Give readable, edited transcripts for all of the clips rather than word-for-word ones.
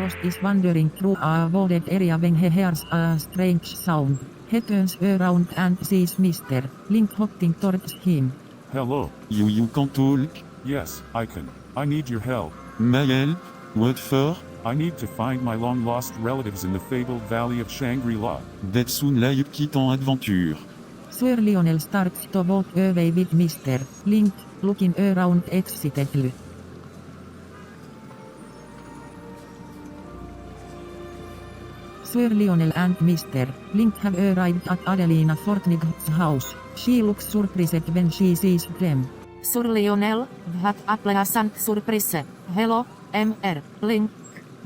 Frost is wandering through a wooded area when he hears a strange sound. He turns around and sees Mr. Link hopping towards him. Hello. You can talk? Yes, I can. I need your help. My help? What for? I need to find my long-lost relatives in the fabled Valley of Shangri-La. That soon like kit en adventure. Sir Lionel starts to walk away with Mr. Link, looking around excitedly. Sir Lionel and Mr. Link have arrived at Adelina Fortnigh's house. She looks surprised when she sees them. Sir Lionel, what a pleasant surprise. Hello, Mr. Link.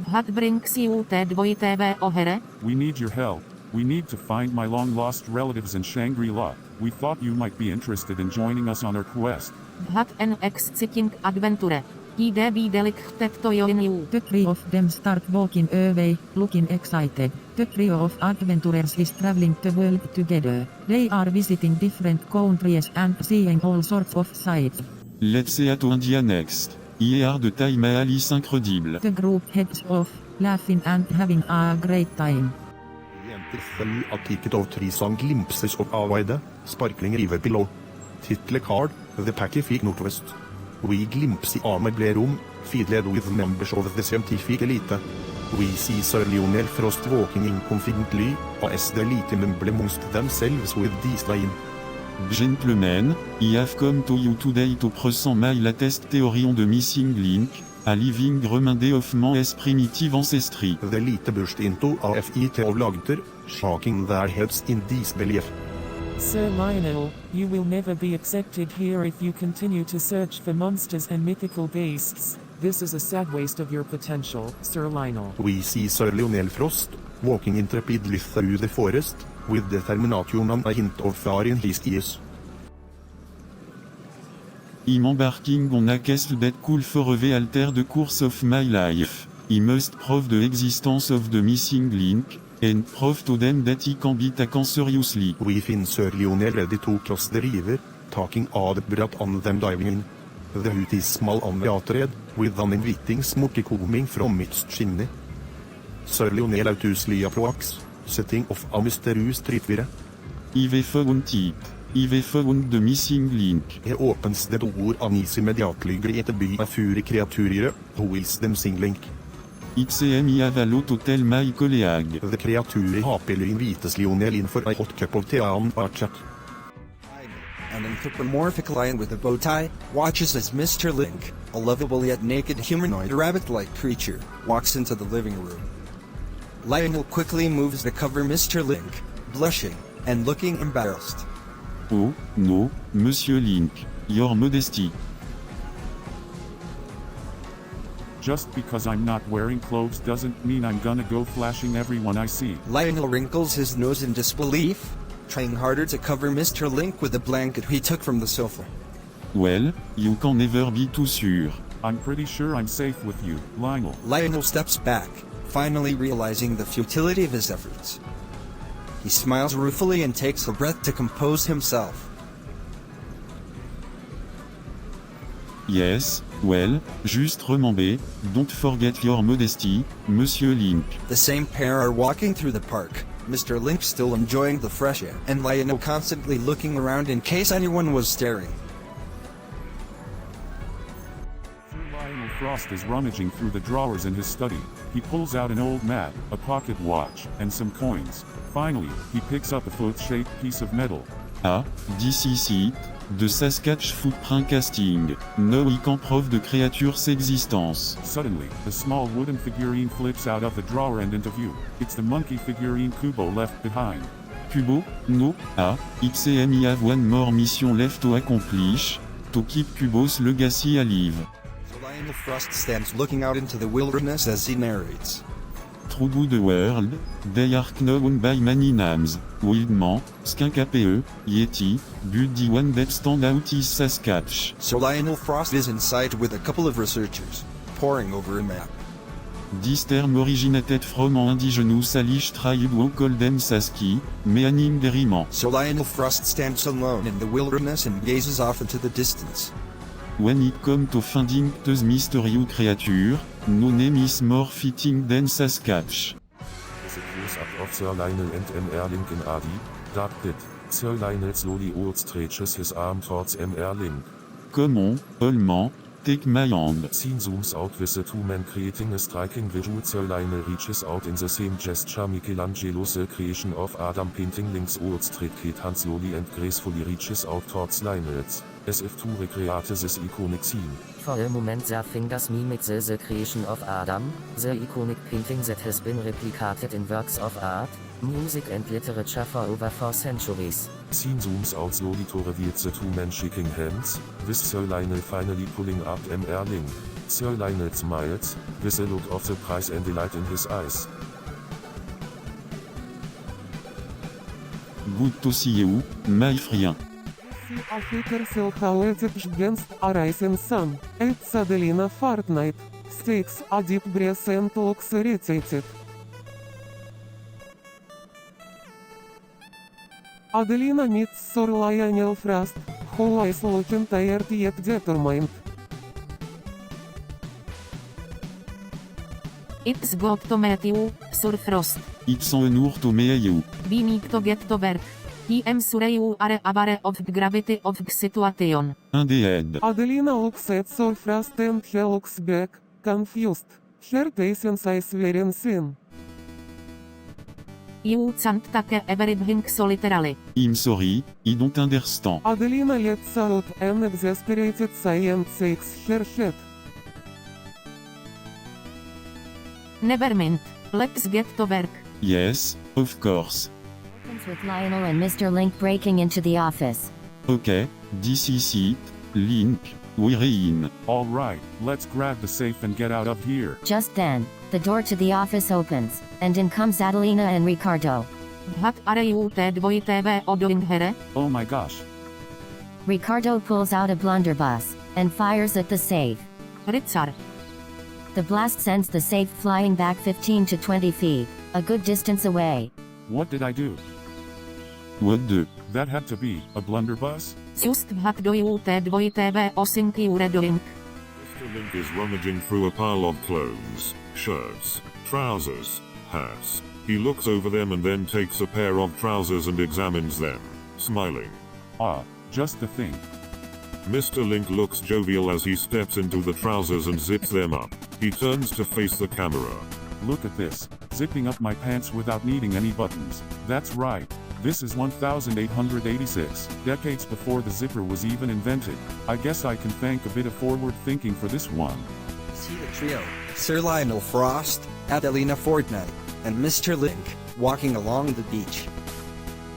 What brings you to dvojitv here? We need your help. We need to find my long-lost relatives in Shangri-La. We thought you might be interested in joining us on our quest. What an exciting adventure. I'd be delighted to join you. The three of them start walking away, looking excited. The trio of adventurers is traveling the world together. They are visiting different countries and seeing all sorts of sights. Let's say to India next. Hier de time à Alice incredible. The group heads off, laughing and having a great time. We enter through a ticket of trees and glimpses of a wide, sparkling river below. Title card, the Pacific Northwest. We glimpse a meublé room, filled with members of the scientific elite. We see Sir Lionel Frost walking inconfidently, as the elite mumble amongst themselves with disdain. Gentlemen, I have come to you today to present my latest theory on the missing link, a living remainder of man's primitive ancestry. The elite burst into a fit of laughter, shaking their heads in disbelief. Sir Lionel, you will never be accepted here if you continue to search for monsters and mythical beasts. This is a sad waste of your potential, Sir Lionel. We see Sir Lionel Frost, walking intrepidly through the forest, with determination and a hint of fire in his eyes. I'm embarking on a quest that could forever alter the course of my life. I must prove the existence of the missing link, and prove to them that he can be taken seriously. We find Sir Lionel ready to cross the river, taking a breath on them diving in. The hut is small and watered, with an inviting smoke coming from its chimney. Sir Lionel obtusely approaches, setting off a mysterious tripwire. I've found it. I've found the missing link. He opens the door and is immediately greeted by a fury creature, who wills them sing link. It's I have a lot to tell my colleague. The creature happily invites Lionel in for a hot cup of tea and a chat. An anthropomorphic lion with a bow tie watches as Mr. Link, a lovable yet naked humanoid rabbit-like creature, walks into the living room. Lionel quickly moves to cover Mr. Link, blushing and looking embarrassed. Oh, no, Monsieur Link, your modesty. Just because I'm not wearing clothes doesn't mean I'm gonna go flashing everyone I see. Lionel wrinkles his nose in disbelief, trying harder to cover Mr. Link with a blanket he took from the sofa. Well, you can never be too sure. I'm pretty sure I'm safe with you, Lionel. Lionel steps back, finally realizing the futility of his efforts. He smiles ruefully and takes a breath to compose himself. Yes, well, just remember, don't forget your modesty, Monsieur Link. The same pair are walking through the park, Mr. Link still enjoying the fresh air, and Lionel constantly looking around in case anyone was staring. Sir Lionel Frost is rummaging through the drawers in his study. He pulls out an old map, a pocket watch, and some coins. Finally, he picks up a foot-shaped piece of metal. Ah, this is it, the Sasquatch footprint casting. Now we can prove the creature's existence. Suddenly, a small wooden figurine flips out of the drawer and into view. It's the monkey figurine Kubo left behind. Kubo? No, ah, it's I have one more mission left to accomplish, to keep Kubo's legacy alive. So Lionel Frost stands looking out into the wilderness as he narrates. Through the world, they are known by many names: Wildman, Skunk APE, Yeti, but the one that stand out is Sasquatch. So Lionel Frost is inside with a couple of researchers, poring over a map. This term originated from an indigenous Salish tribe who called them Saski, meaning dairyman. So Lionel Frost stands alone in the wilderness and gazes off into the distance. When it comes to finding this mysterious creature, No name is more fitting than Saskatch. Is it close up of Sir Lionel and MR Link in Adi? That did. Sir Lionel slowly outstretches his arm towards MR Link. Come on, old man, take my hand. Scene zooms out with the two men creating a striking visual. Sir Lionel reaches out in the same gesture Michelangelo's The Creation of Adam painting Link's outstretched hand slowly and gracefully reaches out towards Lionel's, as if to recreate this iconic scene. For a moment their fingers mimic the creation of Adam, the iconic painting that has been replicated in works of art, music and literature for over 4 centuries. Scene zooms out slowly to reveal the two men shaking hands, with Sir Lionel finally pulling up MR Link. Sir Lionel smiles, with a look of surprise and delight in his eyes. Good to see you, my friend. A hacker cell collected against a rising sun. It's Adelina Fortnite. Stakes a deep breath and looks irritated. Adelina meets Sir Lionel Frost, who is looking tired yet determined. It's got to meet you, Sir Frost. It's an honor to meet you. We need to get to work. I am sure you are aware of the gravity of the situation. Indeed. Adelina looks at Sir Frost and he looks back, confused. Her patience is very thin. You can't take everything so literally. I'm sorry, I don't understand. Adelina lets out an exasperated sigh and shakes her head. Never mind. Let's get to work. Yes, of course. With Lionel and Mr. Link breaking into the office. Okay, this is it, Link, we're in. Alright, let's grab the safe and get out of here. Just then, the door to the office opens, and in comes Adelina and Ricardo. What are you doing here? Oh my gosh. Ricardo pulls out a blunderbuss, and fires at the safe. Richard. The blast sends the safe flying back 15 to 20 feet, a good distance away. What did I do? What the? That had to be a blunderbuss? Just what do you think you're doing? Mr. Link is rummaging through a pile of clothes, shirts, trousers, hats. He looks over them and then takes a pair of trousers and examines them, smiling. Ah, just the thing. Mr. Link looks jovial as he steps into the trousers and zips them up. He turns to face the camera. Look at this. Zipping up my pants without needing any buttons. That's right. This is 1886, decades before the zipper was even invented. I guess I can thank a bit of forward thinking for this one. See the trio, Sir Lionel Frost, Adelina Fortnite, and Mr. Link, walking along the beach.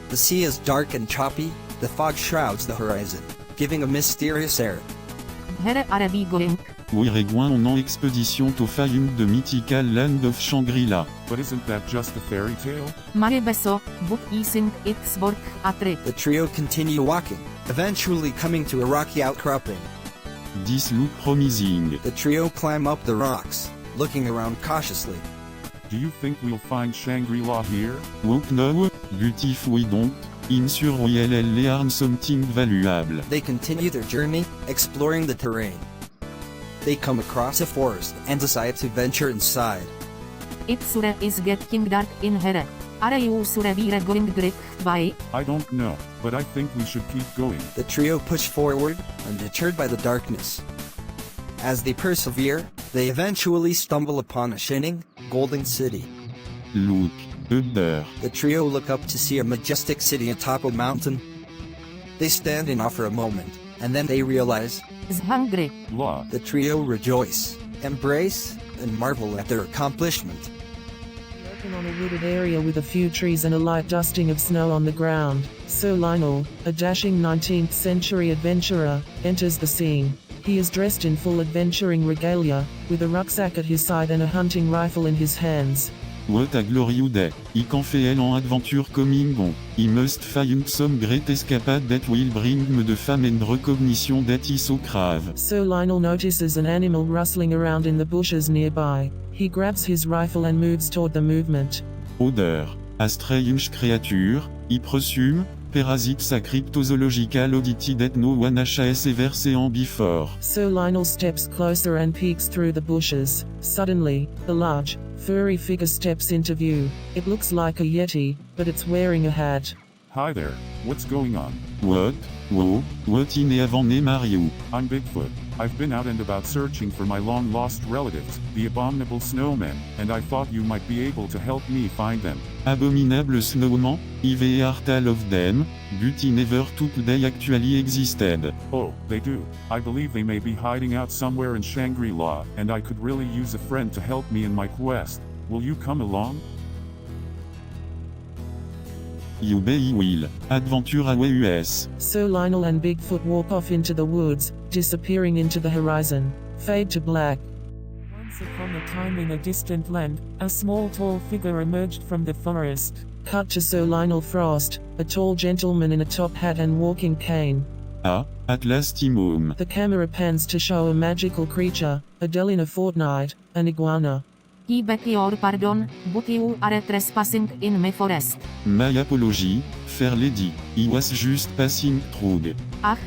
The sea is dark and choppy, the fog shrouds the horizon, giving a mysterious air. Where are we going? We're going en expédition to find the mythical land of Shangri-La. But isn't that just a fairy tale? Maybe so, but I think it's worth a trip. The trio continue walking, eventually coming to a rocky outcropping. This look promising. The trio climb up the rocks, looking around cautiously. Do you think we'll find Shangri-La here? Walk now, but if we don't, I'm sure we'll learn something valuable. They continue their journey, exploring the terrain. They come across a forest and decide to venture inside. It sure is getting dark in here. Are you sure we're going direct by? I don't know, but I think we should keep going. The trio push forward, undeterred by the darkness. As they persevere, they eventually stumble upon a shining, golden city. Look, up there. The trio look up to see a majestic city atop a mountain. They stand in awe for a moment, and then they realize, Is hungry. La. the trio rejoice, embrace, and marvel at their accomplishment. Working on a wooded area with a few trees and a light dusting of snow on the ground, Sir Lionel, a dashing 19th century adventurer, enters the scene. He is dressed in full adventuring regalia, with a rucksack at his side and a hunting rifle in his hands. What a glorious day. I can feel en adventure coming on. I must find some great escapade that will bring me the fame and recognition that I so crave. Sir Lionel notices an animal rustling around in the bushes nearby. He grabs his rifle and moves toward the movement. Odeur. A strange creature, I presume, Parasite sa cryptozoological oddity that no one has ever seen before. Sir Lionel steps closer and peeks through the bushes. Suddenly, a large, furry figure steps into view. It looks like a yeti, but it's wearing a hat. Hi there, what's going on? What? Whoa, what in avant Mario? I'm Bigfoot. I've been out and about searching for my long-lost relatives, the abominable snowmen, and I thought you might be able to help me find them. Abominable snowman, I've heard all of them, but I never thought they actually existed. Oh, they do. I believe they may be hiding out somewhere in Shangri-La, and I could really use a friend to help me in my quest. Will you come along? You bet I will. Adventure AWS. Sir Lionel and Bigfoot walk off into the woods, disappearing into the horizon. Fade to black. Once upon a time in a distant land, a small tall figure emerged from the forest. Cut to Sir Lionel Frost, a tall gentleman in a top hat and walking cane. Ah, at last I'm home. The camera pans to show a magical creature, a Dell in a fortnight, an iguana. I beg your pardon, but you are trespassing in my forest. My apology, fair lady, I was just passing through. Ach,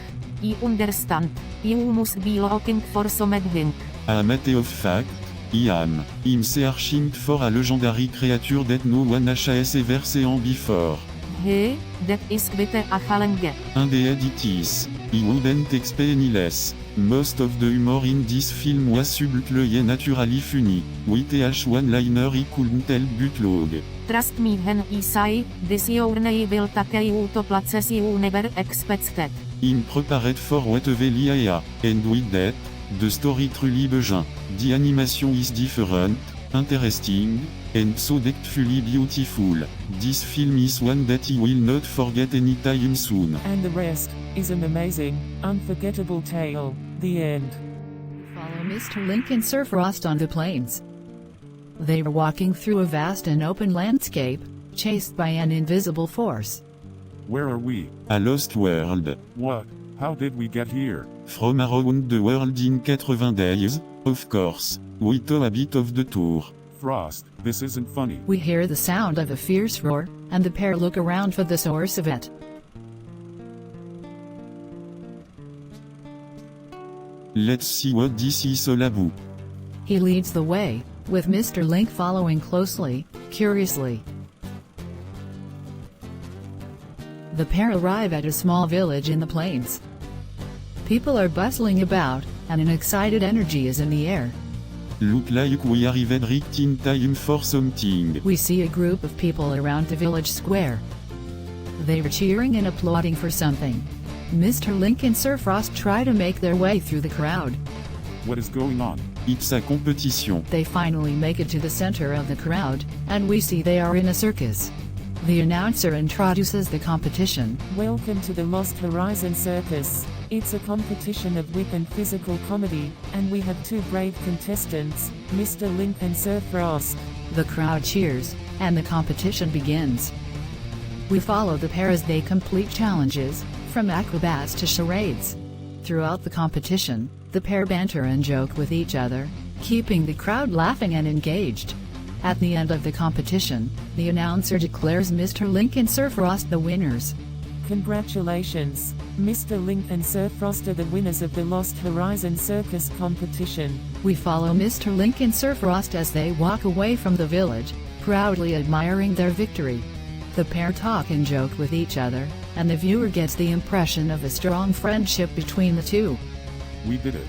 I understand. You must be looking for something. A matter of fact, I am. I'm searching for a legendary creature that no one has ever seen before. Hey, that is quite a challenge. Indeed it is. I wouldn't expect any less. Most of the humor in this film was subtly naturally funny. With each one-liner I couldn't help but laugh. Trust me when I say, this journey will take you to places you never expected. I'm prepared for whatever I and with that, the story truly begins. The animation is different, interesting, and so delightfully beautiful. This film is one that I will not forget anytime soon. And the rest is an amazing, unforgettable tale. The end. Follow Mr. Link and Sir Frost on the plains. They were walking through a vast and open landscape, chased by an invisible force. Where are we? A lost world. What? How did we get here? From around the world in 80 days, of course. We took a bit of the tour. Frost, this isn't funny. We hear the sound of a fierce roar, and the pair look around for the source of it. Let's see what this is all about. He leads the way, with Mr. Link following closely, curiously. The pair arrive at a small village in the plains. People are bustling about, and an excited energy is in the air. Look like we arrived right in time for something. We see a group of people around the village square. They are cheering and applauding for something. Mr. Link and Sir Frost try to make their way through the crowd. What is going on? It's a competition. They finally make it to the center of the crowd, and we see they are in a circus. The announcer introduces the competition. Welcome to the Lost Horizon Circus. It's a competition of wit and physical comedy, and we have two brave contestants, Mr. Link and Sir Frost. The crowd cheers, and the competition begins. We follow the pair as they complete challenges, from acrobats to charades. Throughout the competition, the pair banter and joke with each other, keeping the crowd laughing and engaged. At the end of the competition, the announcer declares Mr. Link and Sir Frost the winners. Congratulations, Mr. Link and Sir Frost are the winners of the Lost Horizon Circus competition. We follow Mr. Link and Sir Frost as they walk away from the village, proudly admiring their victory. The pair talk and joke with each other, and the viewer gets the impression of a strong friendship between the two. We did it.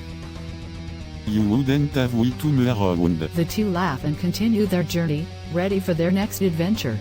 You wouldn't have we to me around. The two laugh and continue their journey, ready for their next adventure.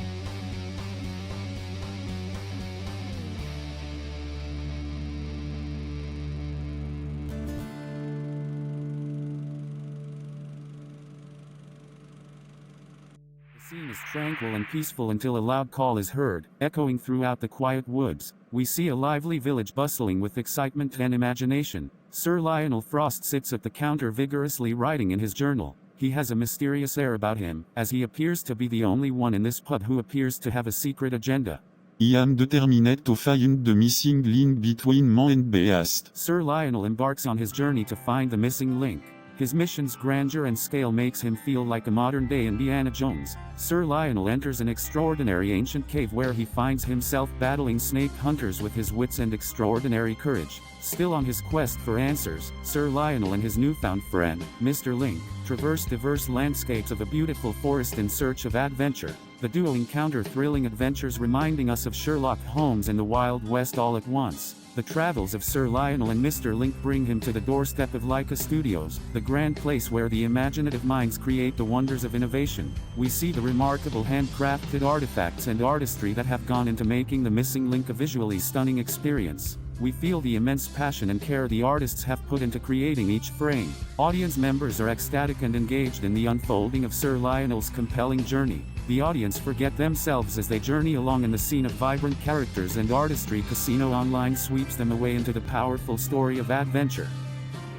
The scene is tranquil and peaceful until a loud call is heard, echoing throughout the quiet woods. We see a lively village bustling with excitement and imagination. Sir Lionel Frost sits at the counter vigorously writing in his journal. He has a mysterious air about him, as he appears to be the only one in this pub who appears to have a secret agenda. I am determined to find the missing link between man and beast. Sir Lionel embarks on his journey to find the missing link. His mission's grandeur and scale makes him feel like a modern-day Indiana Jones. Sir Lionel enters an extraordinary ancient cave where he finds himself battling snake hunters with his wits and extraordinary courage. Still on his quest for answers, Sir Lionel and his newfound friend, Mr. Link, traverse diverse landscapes of a beautiful forest in search of adventure. The duo encounter thrilling adventures reminding us of Sherlock Holmes and the Wild West all at once. The travels of Sir Lionel and Mr. Link bring him to the doorstep of Leica Studios, the grand place where the imaginative minds create the wonders of innovation. We see the remarkable handcrafted artifacts and artistry that have gone into making The Missing Link a visually stunning experience. We feel the immense passion and care the artists have put into creating each frame. Audience members are ecstatic and engaged in the unfolding of Sir Lionel's compelling journey. The audience forget themselves as they journey along in the scene of vibrant characters and artistry. Casino Online sweeps them away into the powerful story of adventure.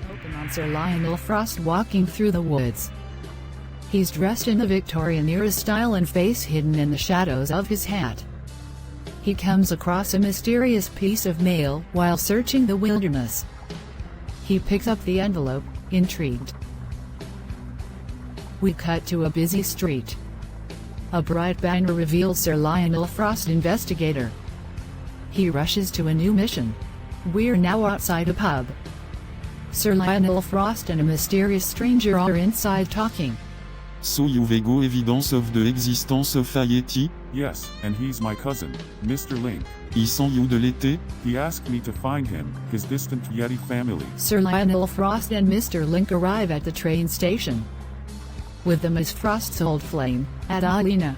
Open on Sir Lionel Frost walking through the woods. He's dressed in the Victorian-era style and face hidden in the shadows of his hat. He comes across a mysterious piece of mail while searching the wilderness. He picks up the envelope, intrigued. We cut to a busy street. A bright banner reveals Sir Lionel Frost, investigator. He rushes to a new mission. We're now outside a pub. Sir Lionel Frost and a mysterious stranger are inside talking. So you've got evidence of the existence of a Yeti? Yes, and he's my cousin, Mr. Link. Ils sont you de l'été? He asked me to find him, his distant Yeti family. Sir Lionel Frost and Mr. Link arrive at the train station. With them is Frost's old flame, Adelina.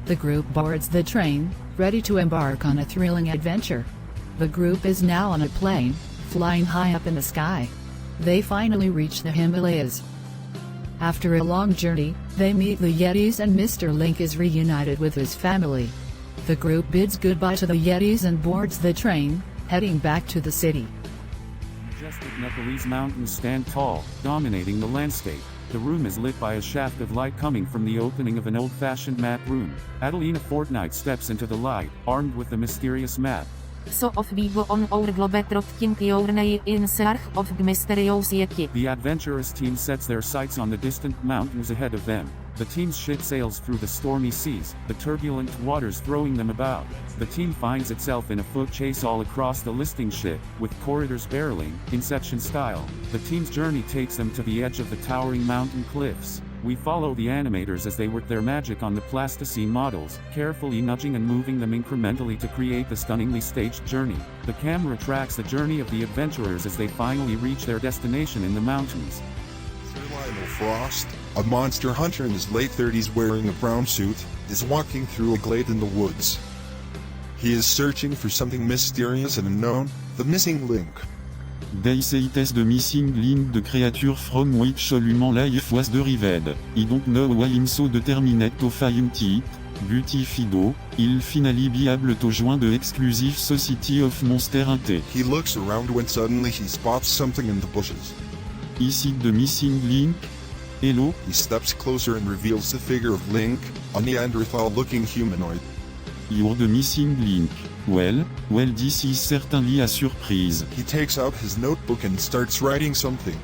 The group boards the train, ready to embark on a thrilling adventure. The group is now on a plane, flying high up in the sky. They finally reach the Himalayas. After a long journey, they meet the Yetis and Mr. Link is reunited with his family. The group bids goodbye to the Yetis and boards the train, heading back to the city. Majestic Nepalese mountains stand tall, dominating the landscape. The room is lit by a shaft of light coming from the opening of an old-fashioned map room. Adelina Fortnite steps into the light, armed with the mysterious map. So of we go on our globetrotting journey in search of the mysterious Yeti. The adventurous team sets their sights on the distant mountains ahead of them. The team's ship sails through the stormy seas, the turbulent waters throwing them about. The team finds itself in a foot chase all across the listing ship, with corridors barreling, Inception style. The team's journey takes them to the edge of the towering mountain cliffs. We follow the animators as they work their magic on the plasticine models, carefully nudging and moving them incrementally to create the stunningly staged journey. The camera tracks the journey of the adventurers as they finally reach their destination in the mountains. Sir Lionel Frost, a monster hunter in his late 30s wearing a brown suit, is walking through a glade in the woods. He is searching for something mysterious and unknown, the missing link. They say it is the missing link, the creature from which human life was derived. I don't know why I'm so determined to find it, but if I do, I'll finally be able to join the exclusive Society of Monster Hunter. He looks around when suddenly he spots something in the bushes. Is it the missing link? Hello? He steps closer and reveals the figure of Link, a Neanderthal-looking humanoid. You're the missing link. Well, this is certainly a surprise. He takes out his notebook and starts writing something.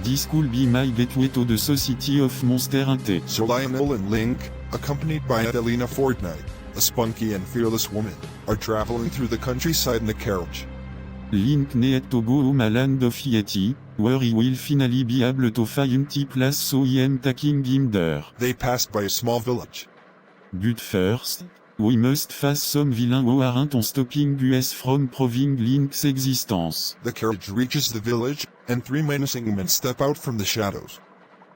This could be my gateway to the Society of Monster Hunter. Sir Lionel and Link, accompanied by Adelina Fortnite, a spunky and fearless woman, are traveling through the countryside in a carriage. Link need to go home a land of Yeti, where he will finally be able to find the place so I am taking him there. They pass by a small village. But first, we must face some villain who aren't on stopping us from proving Link's existence. The carriage reaches the village, and three menacing men step out from the shadows.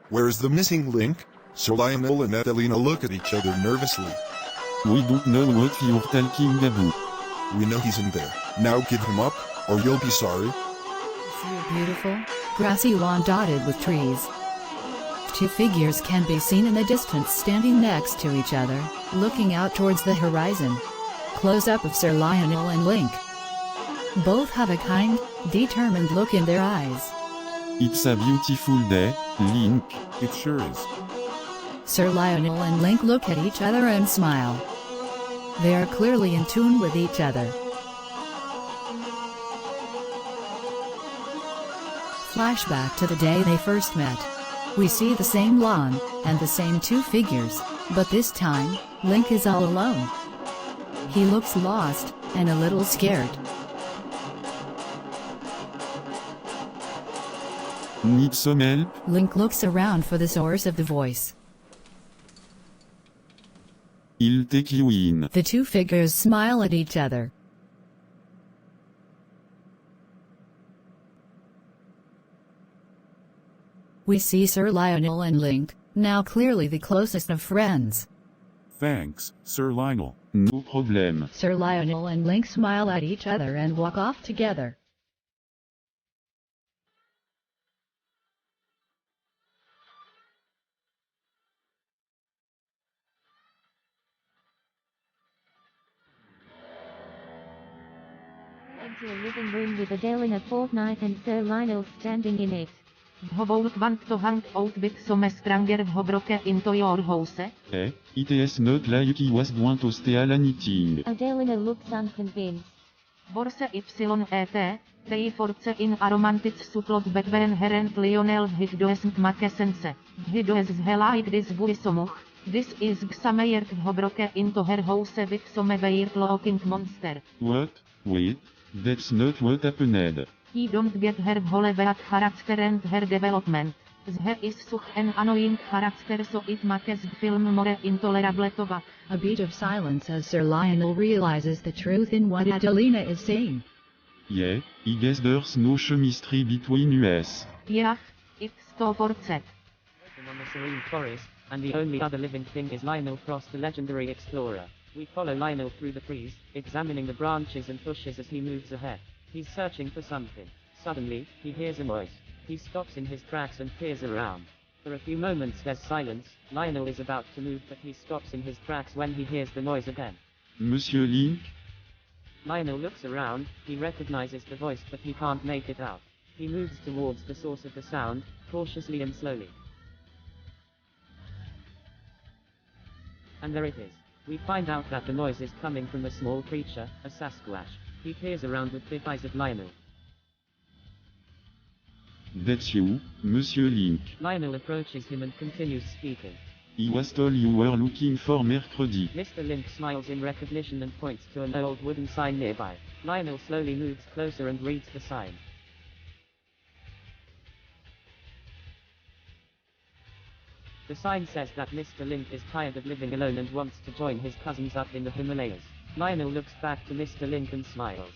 Where is the missing Link? Sir Lionel and Adelina look at each other nervously. We don't know what you're talking about. We know he's in there. Now give him up, or you'll be sorry. See a beautiful, grassy lawn dotted with trees. Two figures can be seen in the distance standing next to each other, looking out towards the horizon. Close-up of Sir Lionel and Link. Both have a kind, determined look in their eyes. It's a beautiful day, Link. It sure is. Sir Lionel and Link look at each other and smile. They are clearly in tune with each other. Flashback to the day they first met. We see the same lawn, and the same two figures, but this time, Link is all alone. He looks lost, and a little scared. Need some help? Link looks around for the source of the voice. I'll take you in. The two figures smile at each other. We see Sir Lionel and Link, now clearly the closest of friends. Thanks, Sir Lionel. No problem. Sir Lionel and Link smile at each other and walk off together. Into a living room with Adele in a fortnight and Sir Lionel standing in it. How want to hang out with some stranger who broke into your house? It's not like he was going to steal anything. Adelina looks unconvinced. Borse YET, tei force in aromantic sutlot between her and Lionel hiddoesn't make sense. Hiddoes like this buisomuch. This is Xameyer who broke into her house with some weird looking monster. What? Wait, that's not what happened. He don't get her whole bad character and her development. She is such an annoying character so it makes the film more intolerable to watch. A beat of silence as Sir Lionel realizes the truth in what Adelina is saying. Yeah, I guess there's no chemistry between us. Yeah, it's to force. On the serene forest, and the only other living thing is Lionel Frost, the legendary explorer. We follow Lionel through the trees, examining the branches and bushes as he moves ahead. He's searching for something. Suddenly, he hears a noise. He stops in his tracks and peers around. For a few moments there's silence. Lionel is about to move but he stops in his tracks when he hears the noise again. Monsieur Link? Lionel looks around, he recognizes the voice but he can't make it out. He moves towards the source of the sound, cautiously and slowly. And there it is. We find out that the noise is coming from a small creature, a Sasquatch. He peers around with big eyes at Lionel. That's you, Monsieur Link. Lionel approaches him and continues speaking. I was told you were looking for Mercredi. Mr. Link smiles in recognition and points to an old wooden sign nearby. Lionel slowly moves closer and reads the sign. The sign says that Mr. Link is tired of living alone and wants to join his cousins up in the Himalayas. Lionel looks back to Mr. Link and smiles.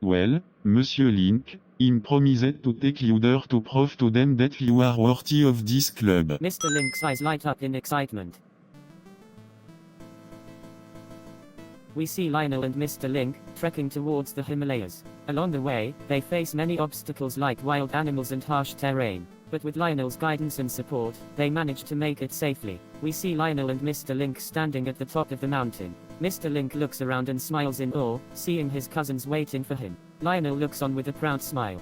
Well, Monsieur Link, I'm promised to take you there to prove to them that you are worthy of this club. Mr. Link's eyes light up in excitement. We see Lionel and Mr. Link trekking towards the Himalayas. Along the way, they face many obstacles like wild animals and harsh terrain. But with Lionel's guidance and support, they manage to make it safely. We see Lionel and Mr. Link standing at the top of the mountain. Mr. Link looks around and smiles in awe, seeing his cousins waiting for him. Lionel looks on with a proud smile.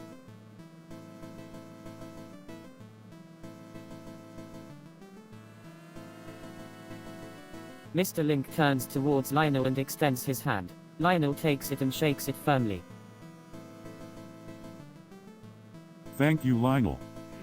Mr. Link turns towards Lionel and extends his hand. Lionel takes it and shakes it firmly. Thank you, Lionel.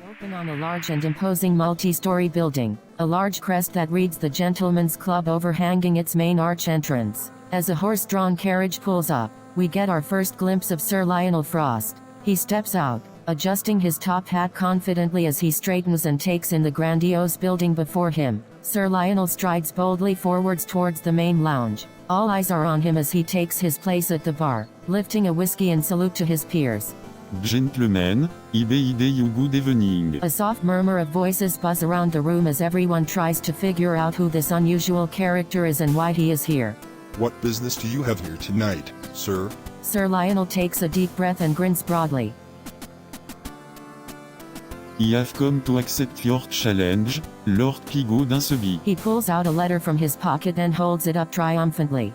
Open on a large and imposing multi-story building, a large crest that reads the Gentleman's Club overhanging its main arch entrance. As a horse-drawn carriage pulls up, we get our first glimpse of Sir Lionel Frost. He steps out, adjusting his top hat confidently as he straightens and takes in the grandiose building before him. Sir Lionel strides boldly forwards towards the main lounge. All eyes are on him as he takes his place at the bar, lifting a whiskey in salute to his peers. Gentlemen, I bid you good evening. A soft murmur of voices buzz around the room as everyone tries to figure out who this unusual character is and why he is here. What business do you have here tonight, sir? Sir Lionel takes a deep breath and grins broadly. I have come to accept your challenge, Lord Pigot d'Inceby. He pulls out a letter from his pocket and holds it up triumphantly.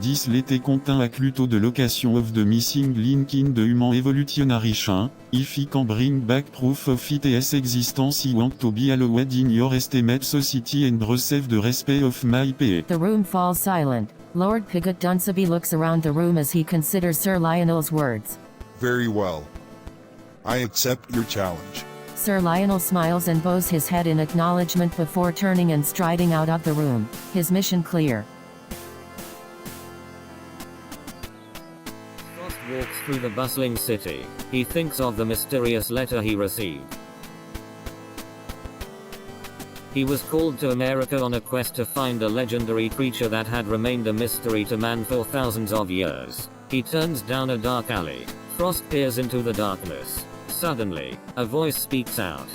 This letter contient a clue de location of the missing link in the human evolutionary chain. If he can bring back proof of its existence, he want to be allowed in your estimate society and receive the respect of my PA. The room falls silent. Lord Pigot Dunsby looks around the room as he considers Sir Lionel's words. Very well. I accept your challenge. Sir Lionel smiles and bows his head in acknowledgement before turning and striding out of the room, his mission clear. Frost walks through the bustling city. He thinks of the mysterious letter he received. He was called to America on a quest to find a legendary creature that had remained a mystery to man for thousands of years. He turns down a dark alley. Frost peers into the darkness. Suddenly, a voice speaks out.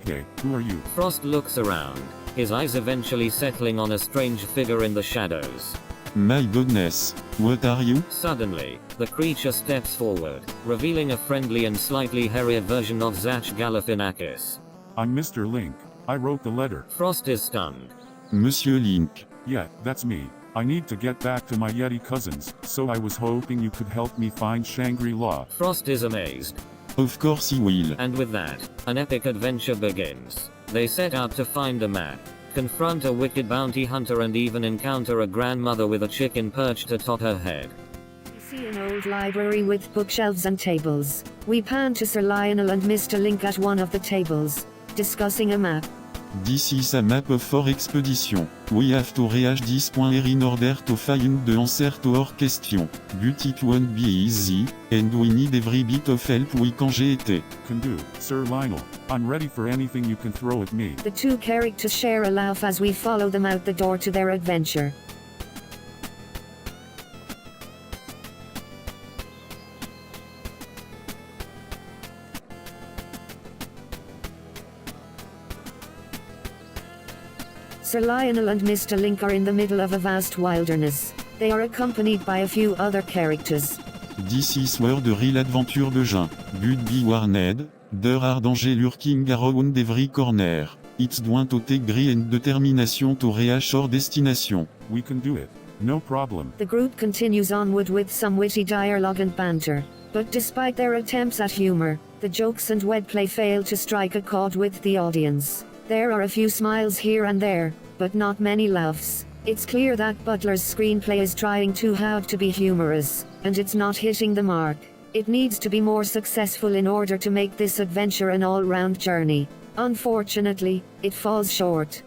Hey, who are you? Frost looks around, his eyes eventually settling on a strange figure in the shadows. My goodness, what are you? Suddenly, the creature steps forward, revealing a friendly and slightly hairier version of Zach Galifianakis. I'm Mr. Link. I wrote the letter. Frost is stunned. Monsieur Link. Yeah, that's me. I need to get back to my Yeti cousins, so I was hoping you could help me find Shangri-La. Frost is amazed. Of course he will. And with that, an epic adventure begins. They set out to find a map, confront a wicked bounty hunter and even encounter a grandmother with a chicken perched atop her head. We see an old library with bookshelves and tables. We pan to Sir Lionel and Mr. Link at one of the tables, discussing a map. This is a map of our expedition. We have to reach this point in order to find the answer to our question. But it won't be easy, and we need every bit of help we can get. Can do, Sir Lionel. I'm ready for anything you can throw at me. The two characters share a laugh as we follow them out the door to their adventure. Sir Lionel and Mr. Link are in the middle of a vast wilderness. They are accompanied by a few other characters. This is where the real adventure begins. But be warned, there are dangers lurking around every corner. It's going to take grit and determination to reach our destination. We can do it. No problem. The group continues onward with some witty dialogue and banter. But despite their attempts at humor, the jokes and wordplay fail to strike a chord with the audience. There are a few smiles here and there, but not many laughs. It's clear that Butler's screenplay is trying too hard to be humorous, and it's not hitting the mark. It needs to be more successful in order to make this adventure an all-round journey. Unfortunately, it falls short.